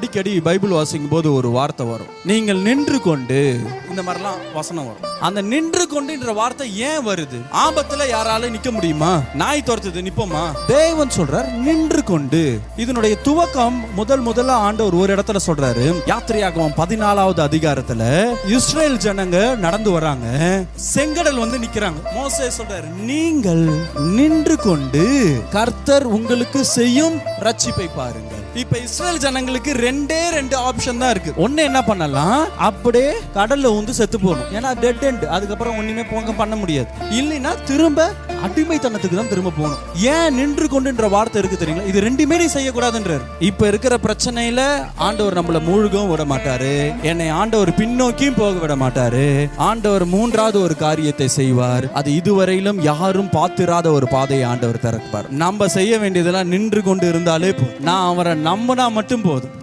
அடிக்கடி பைபிள் வாசிக்கும் போது ஒரு வார்த்தை வரும், நீங்கள் நின்று கொண்டு, இந்த மாதிரிலாம் வசனம் வரும். அந்த நின்று கொண்டுன்ற வார்த்தை ஏன் வருது? ஆபத்துல யாராலும் நிக்க முடியுமா? நாய் துரத்துது, நிப்போமா? தேவன் சொல்றார் நின்று கொண்டு. இதனுடைய துவக்கம் முதல்ல ஆண்டவர் ஒரு இடத்துல சொல்றாரு. யாத்திரையாகமம் 14வது அதிகாரத்துல இஸ்ரேல் ஜனங்க நடந்து வராங்க, செங்கடல் வந்து நிக்கிறாங்க. மோசே சொல்றாரு, நீங்கள் நின்று கொண்டு கர்த்தர் உங்களுக்கு செய்யும் ரட்சிப்பை பாருங்கள். இப்ப இஸ்ரேல் ஜனங்களுக்கு ரெண்டே ஆப்ஷன் தான் இருக்கு. ஒண்ணு என்ன பண்ணலாம், அப்படியே கடல்ல வந்து செத்து போகணும், ஏன்னா டெட் எண்ட், அதுக்கப்புறம் ஒண்ணுமே பண்ண முடியாது. இல்லைன்னா திரும்ப அடிமைத்தனத்துக்கு தான் திரும்ப போகணும். ஏன் நின்று கொண்டுன்ற வார்த்தை இருக்கு தெரியுங்களா? இது ரெண்டுமே நீ செய்யக்கூடாதுன்றார். இப்ப இருக்கிற பிரச்சனையில ஆண்டவர் நம்மள மூழ்கவும் விட மாட்டாரு, என்னை ஆண்டவர் பின்னோக்கியும் போக விட மாட்டாரு. ஆண்டவர் மூன்றாவது ஒரு காரியத்தை செய்வார். அது இதுவரையிலும் யாரும் பார்த்திராத ஒரு பாதையை ஆண்டவர் திறப்பார். நம்ம செய்ய வேண்டியதெல்லாம் நின்று கொண்டு இருந்தாலே போதும். நான் அவரை நம்பினா மட்டும் போதும்.